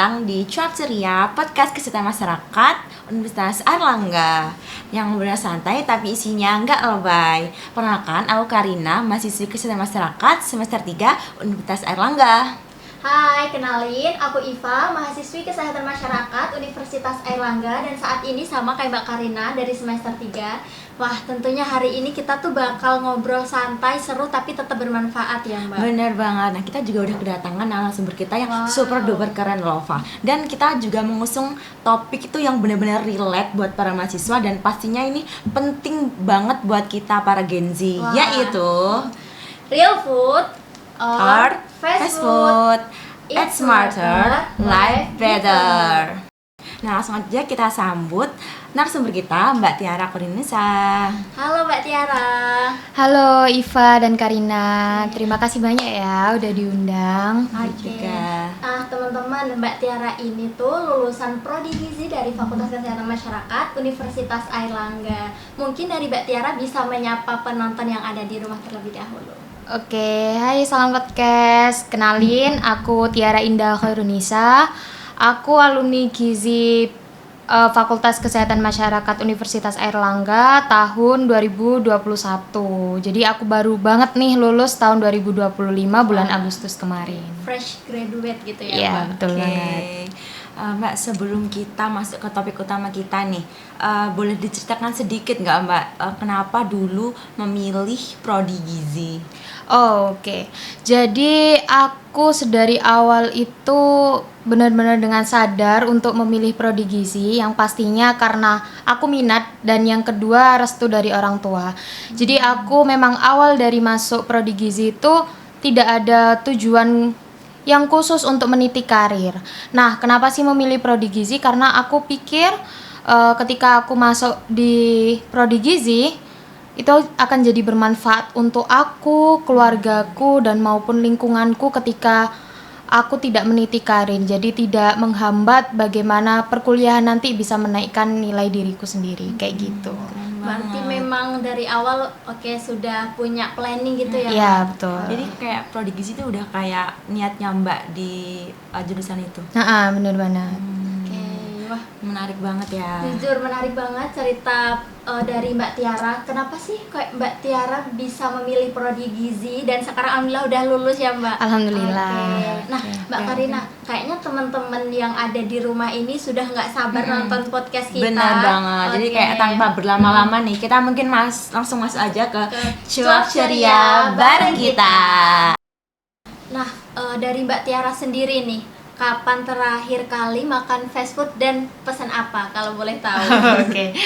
datang di Cuap Ceria, podcast kesehatan masyarakat Universitas Airlangga yang benar santai tapi isinya nggak lebay. Perkenalkan, aku Karina, mahasiswi kesehatan masyarakat semester 3 Universitas Airlangga. Hai, kenalin, aku Iva, mahasiswi Kesehatan Masyarakat Universitas Airlangga. Dan saat ini sama kayak Mbak Karina dari semester 3. Wah, tentunya hari ini kita tuh bakal ngobrol santai, seru, tapi tetap bermanfaat ya Mbak. Bener banget, nah kita juga udah kedatangan narasumber kita yang super duper keren loh, Fa. Dan kita juga mengusung topik itu yang benar-benar relate buat para mahasiswa. Dan pastinya ini penting banget buat kita para Gen Z, yaitu Real food or fast food. Eat smarter, live better. Nah, langsung aja kita sambut narasumber kita, Mbak Tiara Kurinisa. Halo Mbak Tiara. Halo Iva dan Karina, terima kasih banyak ya udah diundang. Oke. Teman-teman, Mbak Tiara ini tuh lulusan Prodi Gizi dari Fakultas Kesehatan Masyarakat Universitas Airlangga. Mungkin dari Mbak Tiara bisa menyapa penonton yang ada di rumah terlebih dahulu. Oke, hai salam podcast. Kenalin, aku Tiara Indah Khairunisa. Aku alumni Gizi Fakultas Kesehatan Masyarakat Universitas Airlangga tahun 2021. Jadi aku baru banget nih lulus tahun 2025 bulan Agustus kemarin. Fresh graduate gitu ya, Iya, Mbak? betul banget. Mbak, sebelum kita masuk ke topik utama kita nih, boleh diceritakan sedikit nggak Mbak, kenapa dulu memilih Prodi Gizi? Oh, oke. Jadi aku sedari awal itu benar-benar dengan sadar untuk memilih prodi gizi, yang pastinya karena aku minat dan yang kedua restu dari orang tua. Jadi aku memang awal dari masuk prodi gizi itu tidak ada tujuan yang khusus untuk meniti karir. Nah, kenapa sih memilih prodi gizi? Karena aku pikir ketika aku masuk di prodi gizi itu akan jadi bermanfaat untuk aku, keluargaku, dan maupun lingkunganku ketika aku tidak meniti karir. Jadi tidak menghambat bagaimana perkuliahan nanti bisa menaikkan nilai diriku sendiri, kayak gitu. Berarti memang dari awal sudah punya planning gitu ya? Iya, betul. Jadi kayak Prodi Gizi itu udah kayak niatnya Mbak di jurusan itu. Nah, bener banget. Oke, wah, Menarik banget ya. jujur menarik banget cerita dari Mbak Tiara. Kenapa sih kayak Mbak Tiara bisa memilih prodi gizi dan sekarang alhamdulillah udah lulus ya Mbak? Alhamdulillah. Oke. Nah, Mbak Karina, kayaknya teman-teman yang ada di rumah ini sudah nggak sabar nonton podcast kita. Benar banget. Jadi Oke. kayak tanpa berlama-lama nih, kita mungkin langsung masuk aja ke Cuap Cuap Ceria bareng kita. Nah, dari Mbak Tiara sendiri nih, kapan terakhir kali makan fast food dan pesan apa kalau boleh tahu? Oke.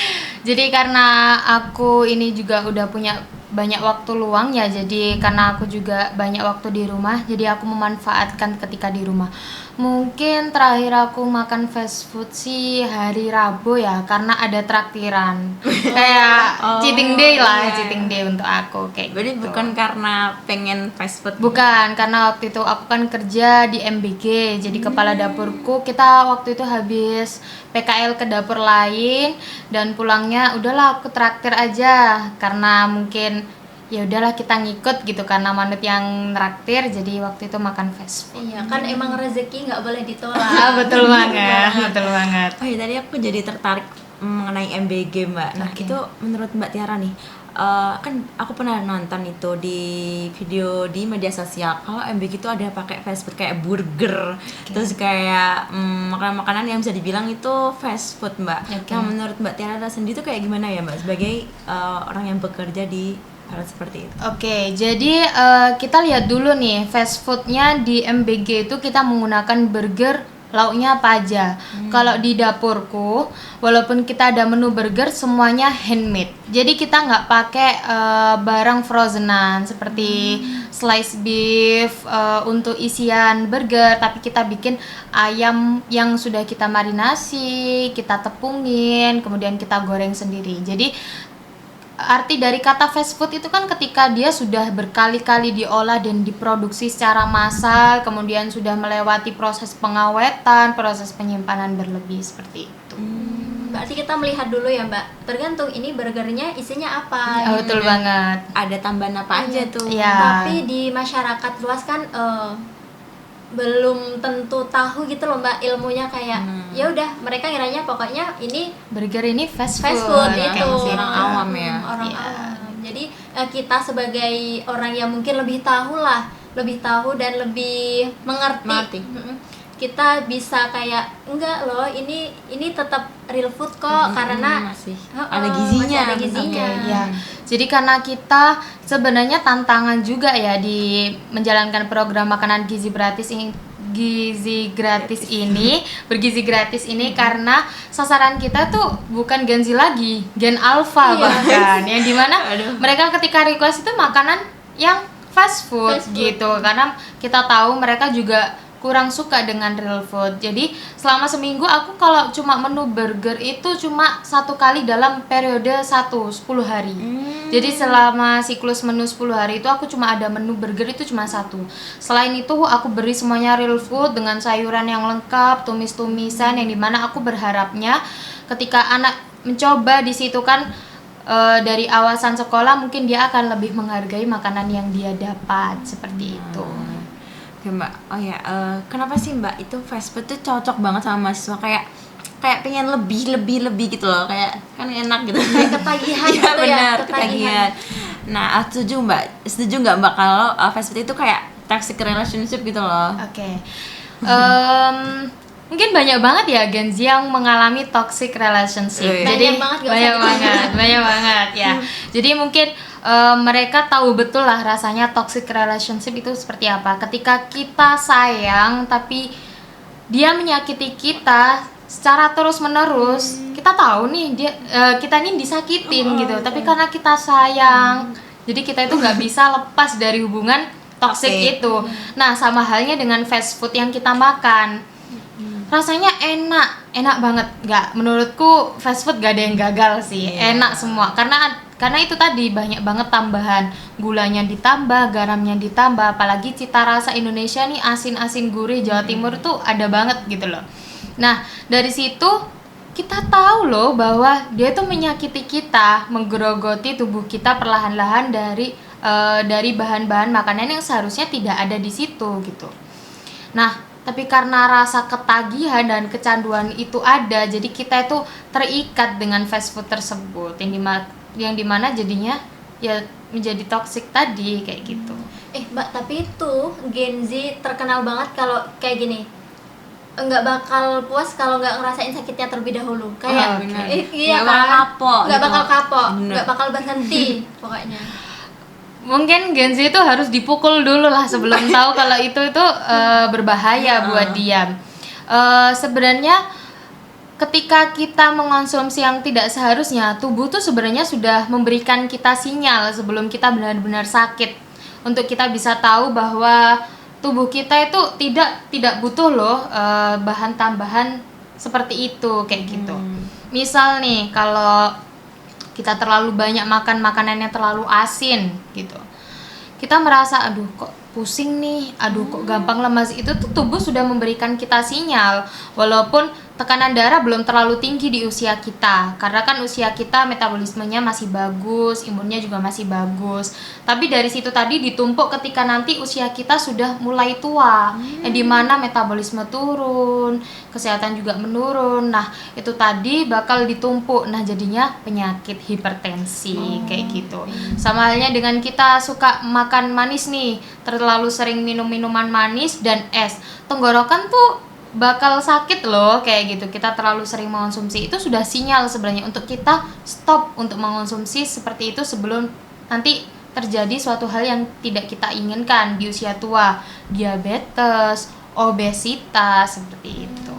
Jadi karena aku ini juga udah punya banyak waktu luang ya, jadi karena aku juga banyak waktu di rumah, jadi aku memanfaatkan ketika di rumah. Mungkin terakhir aku makan fast food sih hari Rabu ya, karena ada traktiran. Kayak cheating day lah, cheating day untuk aku kayak Berarti gitu. bukan karena pengen fast food. Bukan, karena waktu itu aku kan kerja di MBG, jadi kepala dapurku, kita waktu itu habis PKL ke dapur lain dan pulangnya udahlah aku traktir aja, karena mungkin ya udahlah kita ngikut gitu karena manut yang traktir, jadi waktu itu makan fast food. Iya, kan emang rezeki nggak boleh ditolak. Betul banget, betul banget. Oh iya, tadi aku jadi tertarik mengenai MBG Mbak. Nah, Oke. itu menurut Mbak Tiara nih, kan aku pernah nonton itu di video di media sosial kalau MBG itu ada pakai fast food kayak burger, terus kayak makanan-makanan yang bisa dibilang itu fast food Mbak. Oke. Nah, menurut Mbak Tiara sendiri itu kayak gimana ya Mbak sebagai orang yang bekerja di hal seperti itu? Oke, jadi kita lihat dulu nih fast foodnya di MBG itu kita menggunakan burger, lauknya apa aja. Kalau di dapurku, walaupun kita ada menu burger, semuanya handmade. Jadi kita nggak pakai barang frozenan seperti slice beef untuk isian burger, tapi kita bikin ayam yang sudah kita marinasi, kita tepungin, kemudian kita goreng sendiri. Jadi arti dari kata fast food itu kan ketika dia sudah berkali-kali diolah dan diproduksi secara massal, kemudian sudah melewati proses pengawetan, proses penyimpanan berlebih seperti itu. Berarti kita melihat dulu ya Mbak, tergantung ini burgernya isinya apa. Betul banget. Ada tambahan apa aja tuh? Iya. Tapi di masyarakat luas kan belum tentu tahu gitu loh Mbak ilmunya, kayak ya udah mereka ngiranya pokoknya ini Burger ini fast fast food. food kayak itu masih orang awam ya. orang Iya. awam. Jadi kita sebagai orang yang mungkin lebih tahu dan lebih mengerti. Kita bisa kayak enggak loh, ini tetap real food kok karena masih Oh, ada gizinya. masih ada gizinya. Oke, ya. Jadi karena kita sebenarnya tantangan juga ya di menjalankan program makanan bergizi gratis ini karena sasaran kita tuh bukan Gen Z lagi, Gen Alpha bahkan yang dimana mereka ketika request itu makanan yang fast food gitu, karena kita tahu mereka juga kurang suka dengan real food. Jadi selama seminggu aku kalau cuma menu burger itu cuma 1 kali dalam periode 10 hari. Jadi selama siklus menu 10 hari itu aku cuma ada menu burger itu cuma 1. Selain itu aku beri semuanya real food dengan sayuran yang lengkap, tumis-tumisan, yang dimana aku berharapnya ketika anak mencoba di situ kan dari awasan sekolah mungkin dia akan lebih menghargai makanan yang dia dapat seperti itu. Oke Mbak, oh ya, kenapa sih Mbak itu fast food tuh cocok banget sama mahasiswa, kayak pengen lebih gitu loh, kayak kan enak gitu, Kayak ketagihan iya gitu ya, benar, ketagihan. ketagihan. Nah, setuju nggak Mbak kalau fast food itu kayak toxic relationship gitu loh? Oke. Mungkin banyak banget ya Gen Z yang mengalami toxic relationship. Iya. Jadi Banyak banget ya. Jadi mungkin mereka tahu betul lah rasanya toxic relationship itu seperti apa. Ketika kita sayang tapi dia menyakiti kita secara terus-menerus, kita tahu nih kita ini disakitin gitu. Tapi karena kita sayang, jadi kita itu nggak bisa lepas dari hubungan toxic itu. Nah, sama halnya dengan fast food yang kita makan. Rasanya enak banget. Menurutku fast food gak ada yang gagal sih. Enak semua karena itu tadi banyak banget tambahan, gulanya ditambah, garamnya ditambah, apalagi cita rasa Indonesia nih asin-asin gurih, Jawa Timur tuh ada banget gitu loh. Nah, dari situ kita tahu loh bahwa dia tuh menyakiti kita, menggerogoti tubuh kita perlahan-lahan dari bahan-bahan makanan yang seharusnya tidak ada di situ gitu. Nah, tapi karena rasa ketagihan dan kecanduan itu ada, jadi kita itu terikat dengan fast food tersebut yang dimana jadinya ya menjadi toksik tadi kayak gitu. Mbak, tapi itu Gen Z terkenal banget kalau kayak gini, nggak bakal puas kalau nggak ngerasain sakitnya terlebih dahulu. Kayak benar. iya Nggak bakal kan, kapok nggak gitu. bakal kapok, Bener. nggak bakal berhenti pokoknya. Mungkin Gen Z itu harus dipukul dulu lah sebelum tahu kalau itu berbahaya buat dia. Sebenarnya ketika kita mengonsumsi yang tidak seharusnya, tubuh tuh sebenarnya sudah memberikan kita sinyal sebelum kita benar-benar sakit, untuk kita bisa tahu bahwa tubuh kita itu tidak butuh loh bahan tambahan seperti itu kayak gitu. Misal nih kalau kita terlalu banyak makan makanan yang terlalu asin gitu, kita merasa aduh kok pusing nih, aduh kok gampang lemas, itu tuh tubuh sudah memberikan kita sinyal. Walaupun tekanan darah belum terlalu tinggi di usia kita, karena kan usia kita metabolismenya masih bagus, imunnya juga masih bagus. Tapi dari situ tadi ditumpuk ketika nanti usia kita sudah mulai tua, yang dimana metabolisme turun, kesehatan juga menurun. Nah itu tadi bakal ditumpuk, nah jadinya penyakit hipertensi kayak gitu. Sama halnya dengan kita suka makan manis nih, terlalu sering minum minuman manis dan es, tenggorokan tuh bakal sakit loh kayak gitu. Kita terlalu sering mengonsumsi itu sudah sinyal sebenarnya untuk kita stop untuk mengonsumsi seperti itu sebelum nanti terjadi suatu hal yang tidak kita inginkan di usia tua, diabetes, obesitas seperti itu.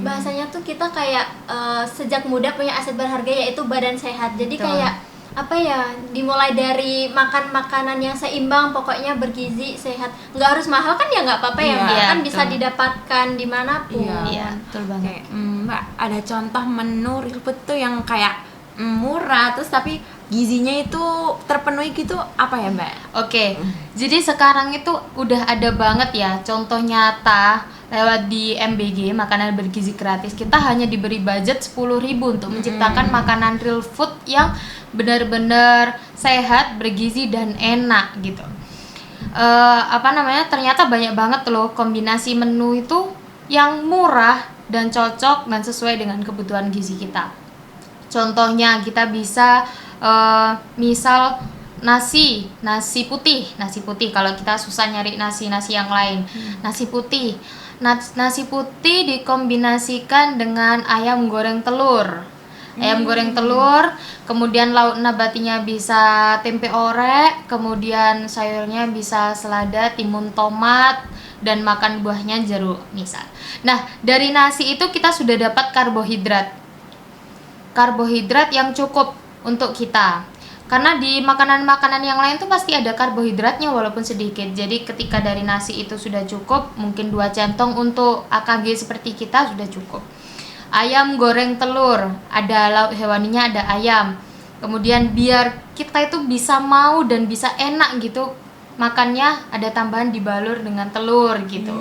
Bahasanya tuh kita kayak sejak muda punya aset berharga yaitu badan sehat. Jadi Betul. kayak apa ya, dimulai dari makan makanan yang seimbang, pokoknya bergizi, sehat. Nggak harus mahal kan ya, nggak apa-apa ya Iya, Mbak, kan betul. bisa didapatkan dimanapun. Iya, betul banget. Kayak, Mbak, ada contoh menu real food tuh yang kayak murah terus tapi gizinya itu terpenuhi gitu, apa ya Mbak? Oke, jadi sekarang itu udah ada banget ya contoh nyata lewat di MBG, makanan bergizi gratis. Kita hanya diberi budget 10.000 untuk menciptakan makanan real food yang benar-benar sehat, bergizi dan enak gitu. ternyata banyak banget loh kombinasi menu itu yang murah dan cocok dan sesuai dengan kebutuhan gizi kita. Contohnya kita bisa misal nasi putih kalau kita susah nyari nasi yang lain. Nasi putih dikombinasikan dengan ayam goreng telur. Kemudian lauk nabatinya bisa tempe orek, kemudian sayurnya bisa selada, timun, tomat, dan makan buahnya jeruk misal. Nah, dari nasi itu kita sudah dapat karbohidrat yang cukup untuk kita. Karena di makanan-makanan yang lain tuh pasti ada karbohidratnya walaupun sedikit. Jadi ketika dari nasi itu sudah cukup, mungkin 2 centong untuk AKG seperti kita sudah cukup. Ayam goreng telur, ada lauk hewaninya, ada ayam. Kemudian biar kita itu bisa mau dan bisa enak gitu makannya, ada tambahan dibalur dengan telur gitu.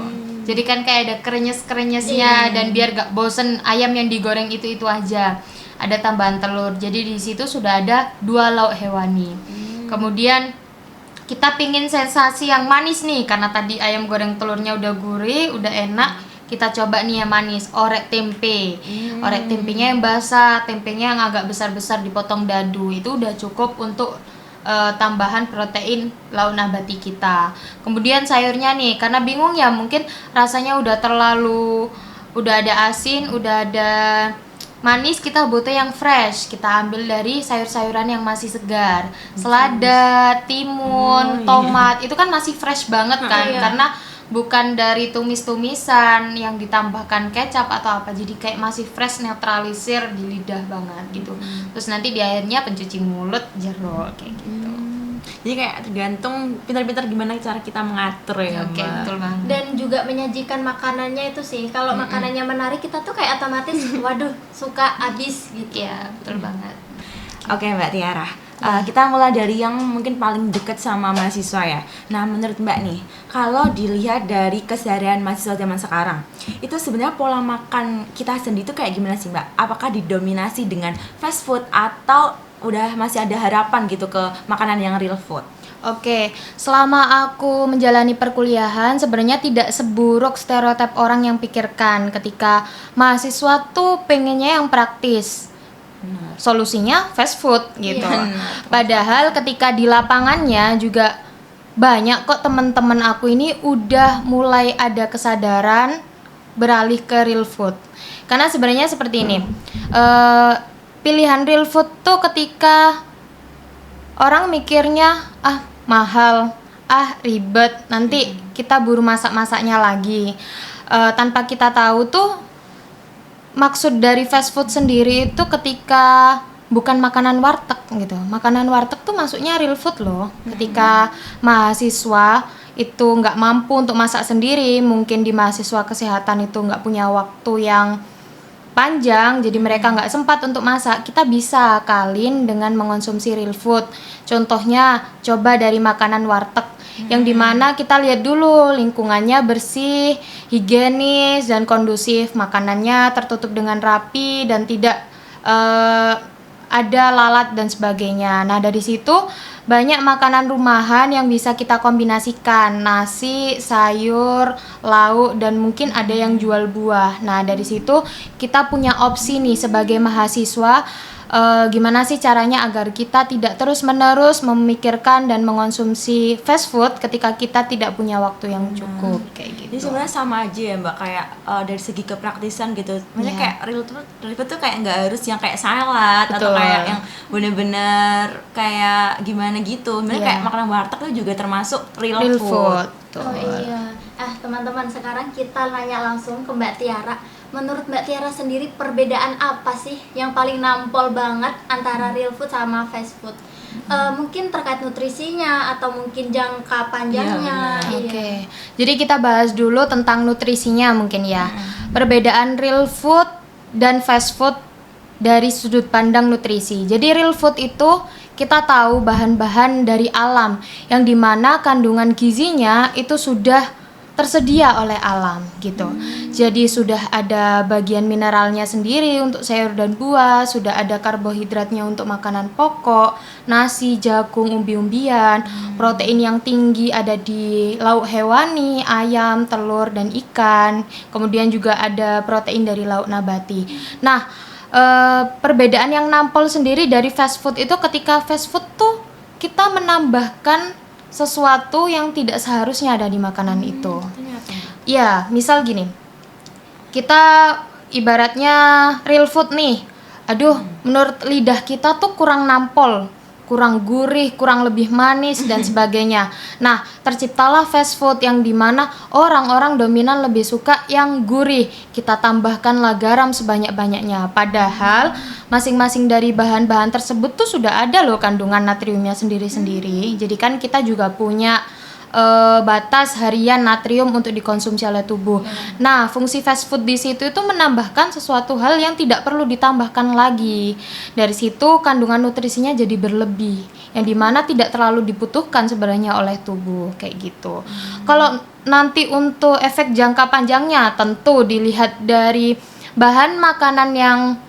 Jadi kan kayak ada krenyes-krenyesnya dan biar gak bosen ayam yang digoreng itu aja. Ada tambahan telur. Jadi di situ sudah ada 2 lauk hewani. Kemudian kita pingin sensasi yang manis nih, karena tadi ayam goreng telurnya udah gurih, udah enak. Kita coba nih yang manis, orek tempe. Orek tempenya yang basah, tempenya yang agak besar-besar dipotong dadu. Itu udah cukup untuk tambahan protein lauk nabati kita. Kemudian sayurnya nih, karena bingung ya, mungkin rasanya udah ada asin, udah ada manis, kita butuh yang fresh. Kita ambil dari sayur-sayuran yang masih segar. Selada, timun, tomat, itu kan masih fresh banget kan, karena bukan dari tumis-tumisan yang ditambahkan kecap atau apa, jadi kayak masih fresh, netralisir di lidah banget gitu. Terus nanti di akhirnya pencuci mulut, jeruk kayak gitu. Jadi kayak tergantung pintar-pintar gimana cara kita mengatur ya, Oke, Mbak. betul banget. Dan juga menyajikan makanannya itu sih, kalau makanannya menarik kita tuh kayak otomatis waduh suka habis gitu. Iya, betul banget. Oke, Mbak Tiara. Kita mulai dari yang mungkin paling dekat sama mahasiswa ya. Nah, menurut Mbak nih, kalau dilihat dari keseharian mahasiswa zaman sekarang, itu sebenarnya pola makan kita sendiri itu kayak gimana sih, Mbak? Apakah didominasi dengan fast food atau udah masih ada harapan gitu ke makanan yang real food? Oke, selama aku menjalani perkuliahan sebenarnya tidak seburuk stereotip orang yang pikirkan ketika mahasiswa tuh pengennya yang praktis. Solusinya fast food gitu. Padahal ketika di lapangannya juga banyak kok teman-teman aku ini udah mulai ada kesadaran beralih ke real food. Karena sebenarnya seperti ini, pilihan real food tuh ketika orang mikirnya mahal, ribet, nanti kita buru masak-masaknya lagi, tanpa kita tahu tuh maksud dari fast food sendiri itu ketika bukan makanan warteg gitu. Makanan warteg tuh maksudnya real food loh. Ketika mahasiswa itu nggak mampu untuk masak sendiri, mungkin di mahasiswa kesehatan itu nggak punya waktu yang panjang, jadi mereka nggak sempat untuk masak, kita bisa akalin dengan mengonsumsi real food. Contohnya coba dari makanan warteg, yang dimana kita lihat dulu lingkungannya bersih, higienis, dan kondusif, makanannya tertutup dengan rapi dan tidak ada lalat dan sebagainya. Nah, dari situ banyak makanan rumahan yang bisa kita kombinasikan, nasi, sayur, lauk, dan mungkin ada yang jual buah. Nah, dari situ kita punya opsi nih sebagai mahasiswa, gimana sih caranya agar kita tidak terus-menerus memikirkan dan mengonsumsi fast food ketika kita tidak punya waktu yang cukup, kayak gitu. Jadi sebenarnya sama aja ya, Mbak, kayak dari segi kepraktisan gitu. Maksudnya kayak real food tuh kayak nggak harus yang kayak salad atau kayak yang bener-bener kayak gimana gitu. Sebenarnya kayak makanan warteg tuh juga termasuk real food. Oh iya. Teman-teman, sekarang kita nanya langsung ke Mbak Tiara. Menurut Mbak Tiara sendiri, perbedaan apa sih yang paling nampol banget antara real food sama fast food? Mungkin terkait nutrisinya atau mungkin jangka panjangnya. Oke. Jadi kita bahas dulu tentang nutrisinya mungkin ya. Perbedaan real food dan fast food dari sudut pandang nutrisi. Jadi real food itu kita tahu bahan-bahan dari alam yang dimana kandungan gizinya itu sudah tersedia oleh alam gitu. Jadi sudah ada bagian mineralnya sendiri untuk sayur dan buah, sudah ada karbohidratnya untuk makanan pokok, nasi, jagung, umbi-umbian, protein yang tinggi ada di lauk hewani, ayam, telur, dan ikan. Kemudian juga ada protein dari lauk nabati. Nah, perbedaan yang nampol sendiri dari fast food itu ketika fast food tuh kita menambahkan sesuatu yang tidak seharusnya ada di makanan itu. Ya, misal gini, kita ibaratnya real food nih. Aduh, menurut lidah kita tuh kurang nampol, kurang gurih, kurang lebih manis dan sebagainya. Nah, terciptalah fast food yang dimana orang-orang dominan lebih suka yang gurih. Kita tambahkanlah garam sebanyak-banyaknya. Padahal masing-masing dari bahan-bahan tersebut tuh sudah ada loh kandungan natriumnya sendiri-sendiri. Jadi kan kita juga punya batas harian natrium untuk dikonsumsi oleh tubuh. Nah, fungsi fast food di situ itu menambahkan sesuatu hal yang tidak perlu ditambahkan lagi. Dari situ kandungan nutrisinya jadi berlebih, yang dimana tidak terlalu dibutuhkan sebenarnya oleh tubuh kayak gitu. Kalau nanti untuk efek jangka panjangnya tentu dilihat dari bahan makanan yang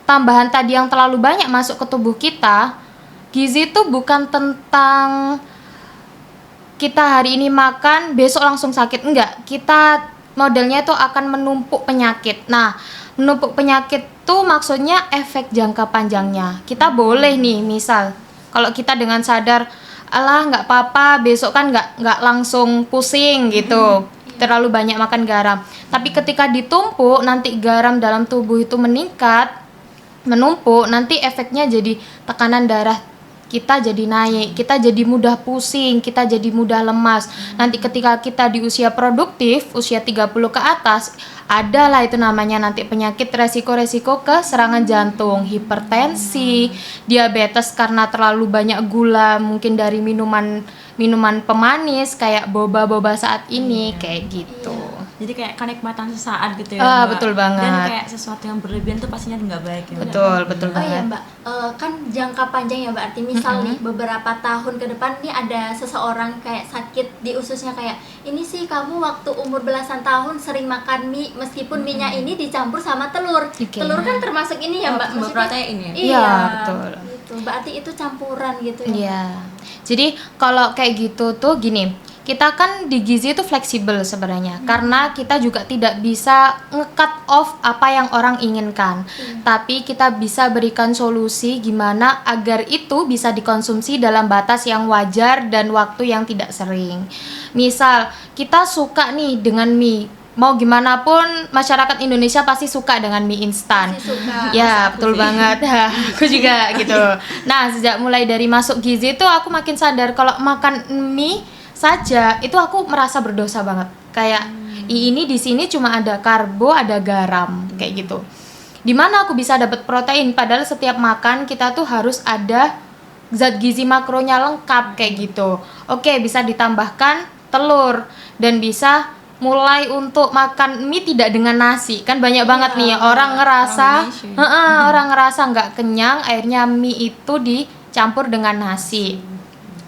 tambahan tadi yang terlalu banyak masuk ke tubuh kita. Gizi itu bukan tentang kita hari ini makan, besok langsung sakit. Enggak, kita modelnya itu akan menumpuk penyakit. Nah, menumpuk penyakit tuh maksudnya efek jangka panjangnya. Kita boleh nih, misal, kalau kita dengan sadar, alah nggak apa-apa, besok kan nggak langsung pusing gitu. Terlalu banyak makan garam. Tapi ketika ditumpuk, nanti garam dalam tubuh itu meningkat, menumpuk, nanti efeknya jadi tekanan darah kita jadi naik, kita jadi mudah pusing, kita jadi mudah lemas. Nanti ketika kita di usia produktif, usia 30 ke atas, adalah itu namanya nanti penyakit resiko-resiko ke serangan jantung, hipertensi, diabetes karena terlalu banyak gula, mungkin dari minuman pemanis kayak boba-boba saat ini, kayak gitu. Jadi kayak kenikmatan sesaat gitu ya, Mbak. Betul banget. Dan kayak sesuatu yang berlebihan tuh pastinya nggak baik ya, Mbak. Betul Oh iya banget. Mbak, kan jangka panjang ya Mbak, arti misal nih beberapa tahun ke depan nih ada seseorang kayak sakit di ususnya, kayak ini sih kamu waktu umur belasan tahun sering makan mie, meskipun mie-nya ini dicampur sama telur. Oke. Telur kan termasuk ini ya Mbak, Sumber protein ya? Iya, Iya, betul. Gitu. Berarti itu campuran gitu ya. Iya. Jadi kalau kayak gitu tuh gini, kita kan di gizi itu fleksibel sebenarnya, karena kita juga tidak bisa nge-cut off apa yang orang inginkan. Tapi kita bisa berikan solusi gimana agar itu bisa dikonsumsi dalam batas yang wajar dan waktu yang tidak sering. Misal, kita suka nih dengan mie. Mau gimana pun masyarakat Indonesia pasti suka dengan mie instan. Pasti suka. Ya, betul banget. Aku juga gitu. Nah, sejak mulai dari masuk gizi itu aku makin sadar kalau makan mie saja itu aku merasa berdosa banget. Kayak ini di sini cuma ada karbo, ada garam kayak gitu. Dimana aku bisa dapat protein, padahal setiap makan kita tuh harus ada zat gizi makronya lengkap kayak gitu. Oke, bisa ditambahkan telur dan bisa mulai untuk makan mie tidak dengan nasi. Kan banyak banget nih orang ngerasa orang ngerasa nggak kenyang, akhirnya mie itu dicampur dengan nasi.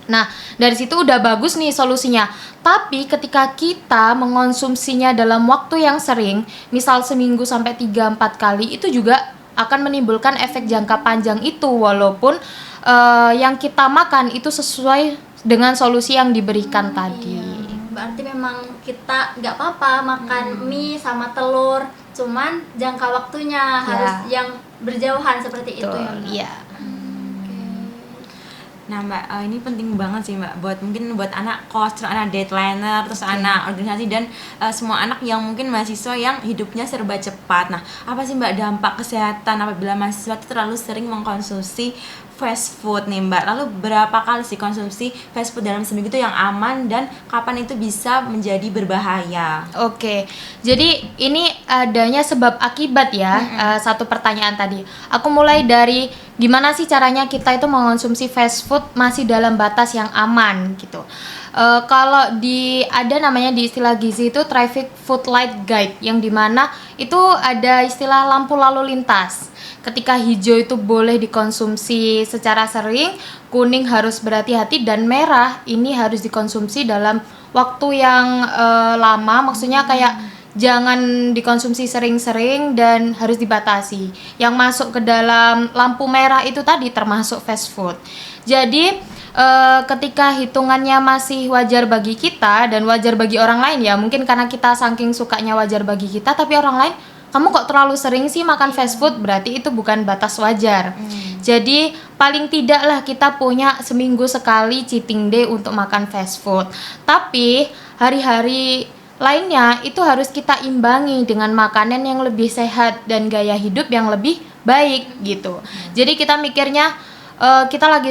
Nah, dari situ udah bagus nih solusinya. Tapi ketika kita mengonsumsinya dalam waktu yang sering, misal seminggu sampai 3-4 kali, itu juga akan menimbulkan efek jangka panjang itu, walaupun yang kita makan itu sesuai dengan solusi yang diberikan tadi. Berarti memang kita nggak apa-apa makan mie sama telur, cuman jangka waktunya harus yang berjauhan seperti itu ya Mbak. Iya. Nah Mbak, ini penting banget sih Mbak, mungkin buat anak kos, terus anak deadliner, terus anak organisasi, dan semua anak yang mungkin mahasiswa yang hidupnya serba cepat. Nah, apa sih Mbak dampak kesehatan apabila mahasiswa itu terlalu sering mengkonsumsi fast food nih Mbak? Lalu berapa kali sih konsumsi fast food dalam seminggu itu yang aman, dan kapan itu bisa menjadi berbahaya? Oke, jadi ini adanya sebab akibat ya. Satu pertanyaan tadi. Aku mulai dari gimana sih caranya kita itu mengonsumsi fast food masih dalam batas yang aman gitu. Kalau ada namanya di istilah gizi itu traffic food light guide, yang dimana itu ada istilah lampu lalu lintas. Ketika hijau itu boleh dikonsumsi secara sering, kuning harus berhati-hati, dan merah ini harus dikonsumsi dalam waktu yang lama, maksudnya kayak jangan dikonsumsi sering-sering dan harus dibatasi. Yang masuk ke dalam lampu merah itu tadi termasuk fast food. Jadi ketika hitungannya masih wajar bagi kita dan wajar bagi orang lain ya, mungkin karena kita saking sukanya wajar bagi kita, tapi orang lain, kamu kok terlalu sering sih makan fast food, berarti itu bukan batas wajar. Jadi paling tidaklah kita punya seminggu sekali cheating day untuk makan fast food. Tapi hari-hari lainnya itu harus kita imbangi dengan makanan yang lebih sehat dan gaya hidup yang lebih baik gitu. Jadi kita mikirnya kita lagi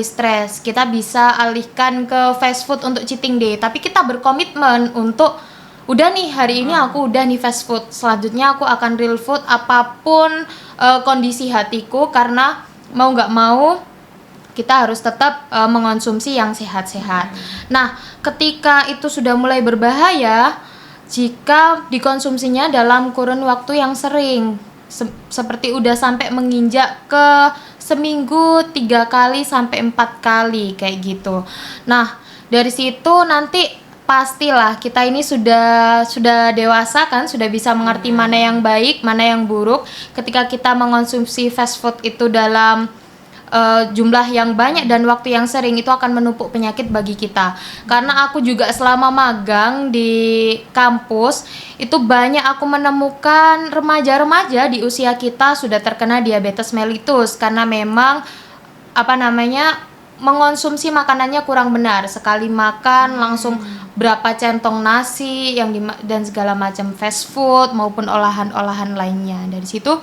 stres, kita bisa alihkan ke fast food untuk cheating day, tapi kita berkomitmen untuk udah nih hari ini aku udah nih fast food, selanjutnya aku akan real food apapun kondisi hatiku, karena mau nggak mau kita harus tetap mengonsumsi yang sehat-sehat. Nah, ketika itu sudah mulai berbahaya jika dikonsumsinya dalam kurun waktu yang sering, seperti udah sampai menginjak ke seminggu 3 kali sampai 4 kali kayak gitu. Nah, dari situ nanti pastilah kita ini sudah dewasa kan, sudah bisa mengerti mana yang baik, mana yang buruk. Ketika kita mengonsumsi fast food itu dalam jumlah yang banyak dan waktu yang sering, itu akan menumpuk penyakit bagi kita. Karena aku juga selama magang di kampus itu banyak aku menemukan remaja-remaja di usia kita sudah terkena diabetes mellitus karena memang mengonsumsi makanannya kurang benar. Sekali makan langsung berapa centong nasi dan segala macam fast food maupun olahan-olahan lainnya. Dari situ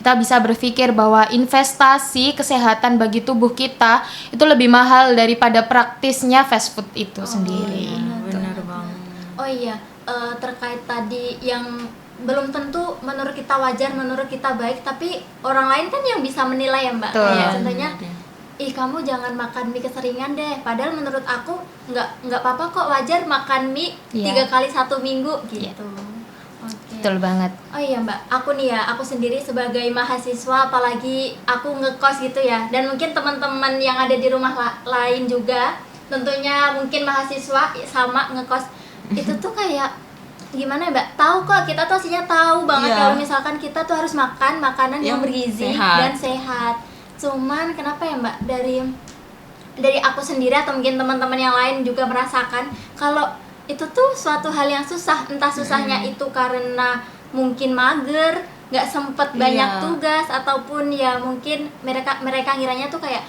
kita bisa berpikir bahwa investasi kesehatan bagi tubuh kita itu lebih mahal daripada praktisnya fast food itu sendiri. Benar banget. Oh iya, terkait tadi yang belum tentu menurut kita wajar, menurut kita baik, tapi orang lain kan yang bisa menilai ya Mbak. Betul. Kayak contohnya, ih kamu jangan makan mie keseringan deh. Padahal menurut aku nggak apa-apa kok, wajar makan mie 3 kali 1 minggu gitu. Oke. Betul banget. Oh iya Mbak, aku sendiri sebagai mahasiswa, apalagi aku ngekos gitu ya, dan mungkin teman-teman yang ada di rumah lain juga, tentunya mungkin mahasiswa sama ngekos, itu tuh kayak gimana Mbak? Tahu kok, kita tuh aslinya tahu banget kalau misalkan kita tuh harus makan makanan yang bergizi dan sehat. Cuman kenapa ya Mbak, dari aku sendiri atau mungkin teman-teman yang lain juga merasakan kalau itu tuh suatu hal yang susah, entah susahnya itu karena mungkin mager, nggak sempet banyak tugas, ataupun ya mungkin mereka ngiranya tuh kayak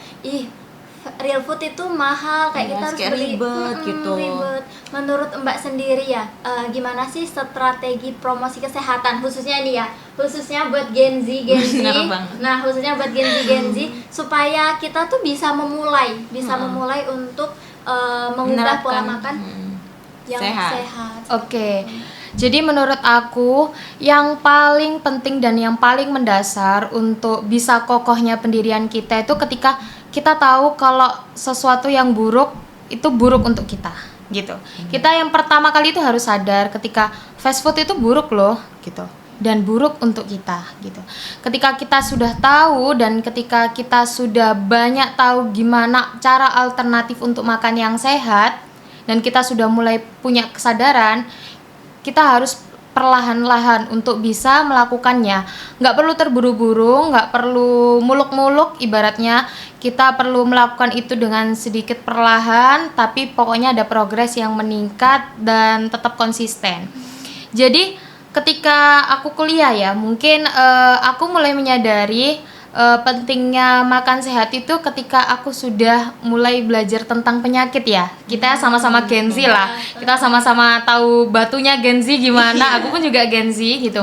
real food itu mahal, kayak kita harus beli ribet gitu. Ribet. Menurut Mbak sendiri ya, gimana sih strategi promosi kesehatan khususnya buat Gen Z. Nah, khususnya buat Gen Z supaya kita tuh bisa memulai untuk mengubah pola makan yang sehat. Oke. Jadi menurut aku yang paling penting dan yang paling mendasar untuk bisa kokohnya pendirian kita itu ketika kita tahu kalau sesuatu yang buruk itu buruk untuk kita gitu. Kita yang pertama kali itu harus sadar ketika fast food itu buruk loh gitu, dan buruk untuk kita gitu. Ketika kita sudah tahu dan ketika kita sudah banyak tahu gimana cara alternatif untuk makan yang sehat, dan kita sudah mulai punya kesadaran, kita harus perlahan-lahan untuk bisa melakukannya. Nggak perlu terburu-buru, nggak perlu muluk-muluk, ibaratnya kita perlu melakukan itu dengan sedikit perlahan, tapi pokoknya ada progres yang meningkat dan tetap konsisten. Jadi ketika aku kuliah ya, mungkin aku mulai menyadari pentingnya makan sehat itu ketika aku sudah mulai belajar tentang penyakit ya. Kita sama-sama Gen Z lah. Kita sama-sama tahu batunya Gen Z gimana. Aku pun juga Gen Z gitu.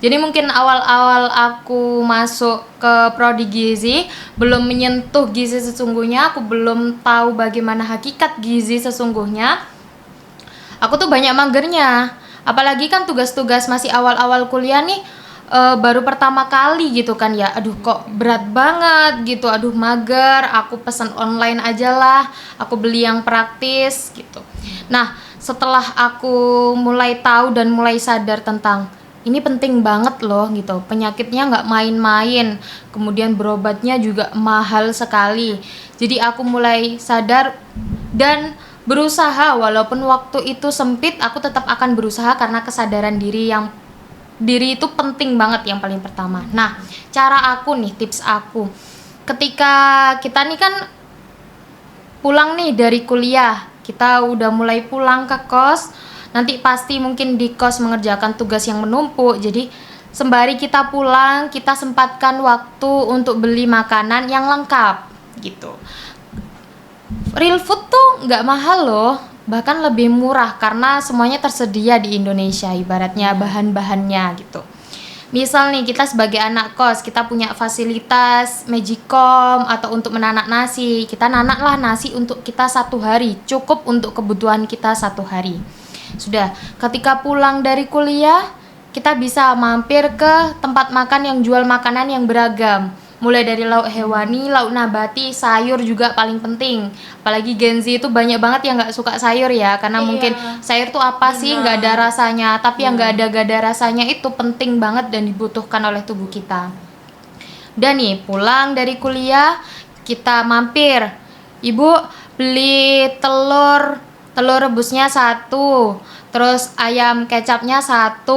Jadi mungkin awal-awal aku masuk ke prodi gizi, belum menyentuh gizi sesungguhnya, aku belum tahu bagaimana hakikat gizi sesungguhnya. Aku tuh banyak magernya. Apalagi kan tugas-tugas masih awal-awal kuliah nih, baru pertama kali gitu kan ya, aduh kok berat banget gitu, aduh mager, aku pesan online aja lah, aku beli yang praktis gitu. Nah setelah aku mulai tahu dan mulai sadar tentang ini penting banget loh gitu, penyakitnya nggak main-main, kemudian berobatnya juga mahal sekali, jadi aku mulai sadar dan berusaha, walaupun waktu itu sempit, aku tetap akan berusaha karena kesadaran diri itu penting banget yang paling pertama. Nah, cara aku nih, tips aku, ketika kita nih kan pulang nih dari kuliah, kita udah mulai pulang ke kos, nanti pasti mungkin di kos mengerjakan tugas yang menumpuk. Jadi sembari kita pulang, kita sempatkan waktu untuk beli makanan yang lengkap gitu. Real food tuh nggak mahal loh, bahkan lebih murah karena semuanya tersedia di Indonesia, ibaratnya bahan-bahannya gitu. Misal nih kita sebagai anak kos, kita punya fasilitas Magicom atau untuk menanak nasi, kita nanaklah nasi untuk kita 1 hari, cukup untuk kebutuhan kita 1 hari. Sudah, ketika pulang dari kuliah, kita bisa mampir ke tempat makan yang jual makanan yang beragam. Mulai dari lauk hewani, lauk nabati, sayur juga paling penting. Apalagi Gen Z itu banyak banget yang nggak suka sayur ya, karena mungkin sayur tuh apa sih, nggak ada rasanya. Tapi yang nggak ada rasanya itu penting banget dan dibutuhkan oleh tubuh kita. Dan nih pulang dari kuliah, kita mampir, ibu beli telur rebusnya 1, terus ayam kecapnya 1,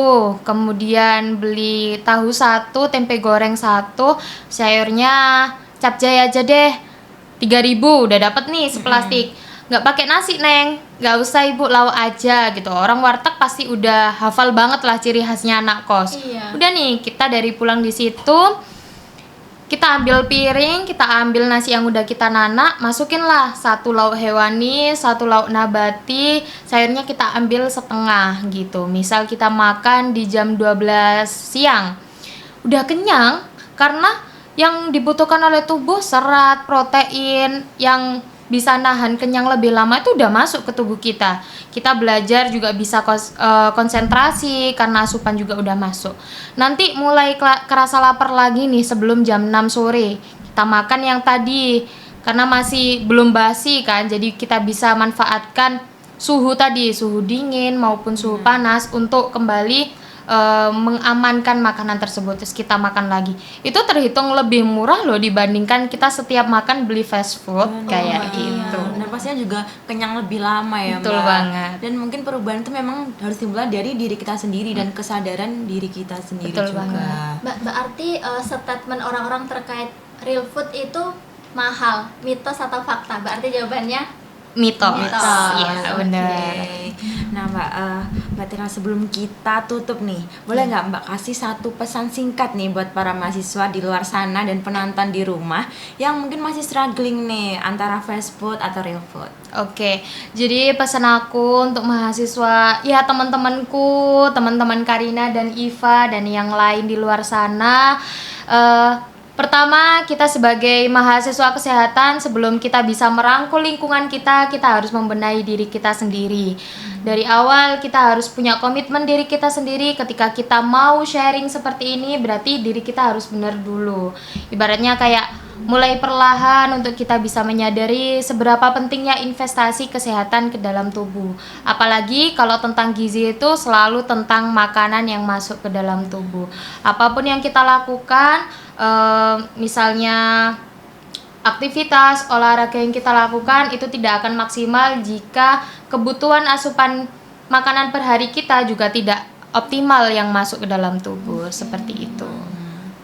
kemudian beli tahu 1, tempe goreng 1, sayurnya capcay aja deh 3.000, udah dapet nih seplastik. Nggak pakai nasi neng, nggak usah ibu, lauk aja gitu. Orang warteg pasti udah hafal banget lah ciri khasnya anak kos. Udah nih, kita dari pulang di situ, kita ambil piring, kita ambil nasi yang udah kita nanak, masukinlah 1 lauk hewani, 1 lauk nabati, sayurnya kita ambil setengah gitu. Misal kita makan di jam 12 siang, udah kenyang karena yang dibutuhkan oleh tubuh serat, protein yang bisa nahan kenyang lebih lama itu udah masuk ke tubuh kita. Kita belajar juga bisa konsentrasi karena asupan juga udah masuk. Nanti mulai kerasa lapar lagi nih sebelum jam 6 sore. Kita makan yang tadi karena masih belum basi kan. Jadi kita bisa manfaatkan suhu tadi, suhu dingin maupun suhu panas untuk kembali mengamankan makanan tersebut. Terus kita makan lagi. Itu terhitung lebih murah loh dibandingkan kita setiap makan beli fast food kayak gitu. Dan pastinya juga kenyang lebih lama ya, Betul Mbak. banget. Dan mungkin perubahan itu memang harus dimulai dari diri kita sendiri dan kesadaran diri kita sendiri. Betul juga. banget. Berarti statement orang-orang terkait real food itu mahal, mitos atau fakta? Berarti jawabannya Mitos. Mitos. Ya, benar. Oke. Nah, Mbak Tira, sebelum kita tutup nih, boleh nggak Mbak kasih satu pesan singkat nih buat para mahasiswa di luar sana dan penonton di rumah yang mungkin masih struggling nih antara fast food atau real food? Oke, jadi pesan aku untuk mahasiswa, ya teman-temanku, teman-teman Karina dan Iva dan yang lain di luar sana, pertama, kita sebagai mahasiswa kesehatan, sebelum kita bisa merangkul lingkungan kita harus membenahi diri kita sendiri. Dari awal kita harus punya komitmen diri kita sendiri. Ketika kita mau sharing seperti ini, berarti diri kita harus benar dulu. Ibaratnya kayak mulai perlahan untuk kita bisa menyadari seberapa pentingnya investasi kesehatan ke dalam tubuh. Apalagi kalau tentang gizi itu selalu tentang makanan yang masuk ke dalam tubuh. Apapun yang kita lakukan, misalnya aktivitas olahraga yang kita lakukan itu tidak akan maksimal jika kebutuhan asupan makanan per hari kita juga tidak optimal yang masuk ke dalam tubuh. Seperti itu.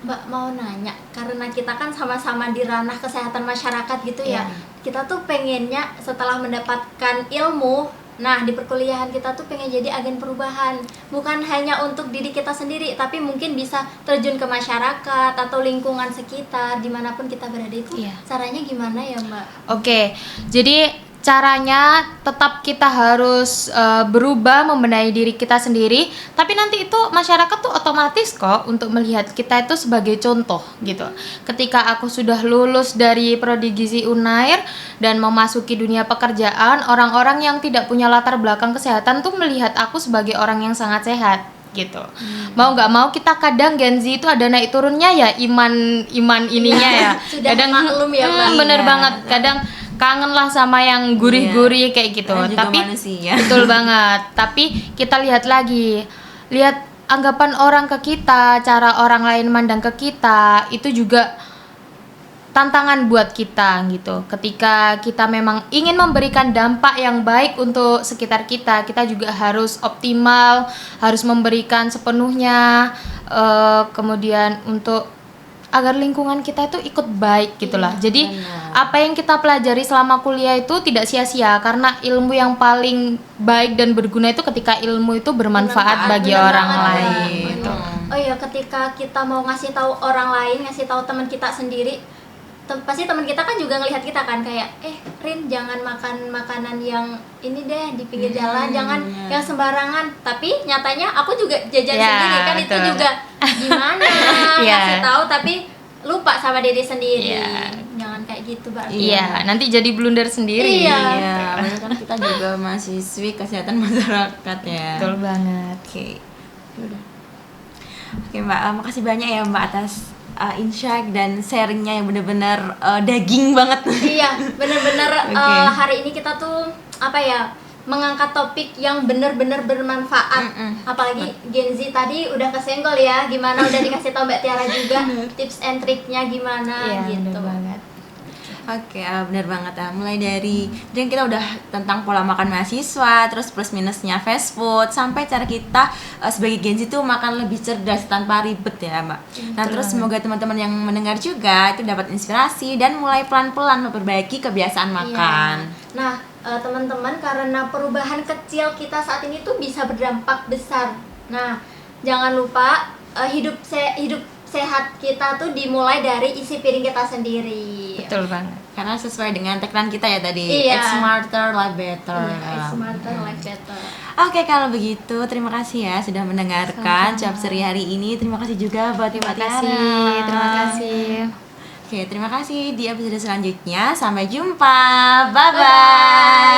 Mbak mau nanya, karena kita kan sama-sama di ranah kesehatan masyarakat gitu ya. Kita tuh pengennya setelah mendapatkan ilmu, nah di perkuliahan kita tuh pengen jadi agen perubahan. Bukan hanya untuk diri kita sendiri, tapi mungkin bisa terjun ke masyarakat atau lingkungan sekitar, dimanapun kita berada itu. Caranya gimana ya Mbak? Oke, jadi caranya tetap kita harus berubah, membenahi diri kita sendiri, tapi nanti itu masyarakat tuh otomatis kok untuk melihat kita itu sebagai contoh gitu. Ketika aku sudah lulus dari Prodi Gizi Unair dan memasuki dunia pekerjaan, orang-orang yang tidak punya latar belakang kesehatan tuh melihat aku sebagai orang yang sangat sehat gitu. Mau nggak mau kita kadang Gen Z itu ada naik turunnya ya, iman ininya ya. Sudah Kadang maklum ya Mbak. bener banget, kadang kangen lah sama yang gurih-gurih kayak gitu. Tapi manusia. betul banget. Tapi kita lihat lagi, lihat anggapan orang ke kita, cara orang lain mandang ke kita, itu juga tantangan buat kita gitu. Ketika kita memang ingin memberikan dampak yang baik untuk sekitar kita, kita juga harus optimal, harus memberikan sepenuhnya, kemudian untuk agar lingkungan kita itu ikut baik gitulah. Jadi apa yang kita pelajari selama kuliah itu tidak sia-sia, karena ilmu yang paling baik dan berguna itu ketika ilmu itu bermanfaat bagi benar orang banget, lain. Mbak. Oh iya, ketika kita mau ngasih tahu orang lain, ngasih tahu teman kita sendiri, pasti teman kita kan juga ngelihat kita kan kayak Rin, jangan makan makanan yang ini deh di pinggir jalan, jangan yang sembarangan. Tapi nyatanya aku juga jajan sendiri kan, itu betul. juga gimana ngasih tahu tapi lupa sama diri sendiri. Jangan kayak gitu, Mbak. Iya, nanti jadi blunder sendiri. Iya. Iya, padahal kan kita juga mahasiswi kesehatan masyarakat ya. Betul banget. Oke. Yaudah. Oke, Mbak, makasih banyak ya Mbak atas insight dan sharingnya yang benar-benar daging banget. Iya, bener-bener Oke. hari ini kita tuh apa ya, mengangkat topik yang bener-bener bermanfaat. Apalagi Gen Z tadi udah kesenggol ya, gimana udah dikasih tau Mbak Tiara juga tips and triknya gimana Iya, gitu. bener banget. Oke, benar banget ya. Mulai dari dan kita udah tentang pola makan mahasiswa, terus plus minusnya fast food, sampai cara kita sebagai Gen Z itu makan lebih cerdas tanpa ribet ya, Mbak. Nah, terus semoga teman-teman yang mendengar juga itu dapat inspirasi dan mulai pelan-pelan memperbaiki kebiasaan makan. Iya. Nah, teman-teman, karena perubahan kecil kita saat ini tuh bisa berdampak besar. Nah, jangan lupa hidup sehat kita tuh dimulai dari isi piring kita sendiri. Betul banget. Karena sesuai dengan tagline kita ya tadi, Iya. Eat smarter, live better. Iya, eat smarter, live better. Oke, kalau begitu terima kasih ya sudah mendengarkan Cuap Seri hari ini. Terima kasih juga buat Mbak Tiara. Terima kasih. Oke, terima kasih di episode selanjutnya. Sampai jumpa. Bye-bye.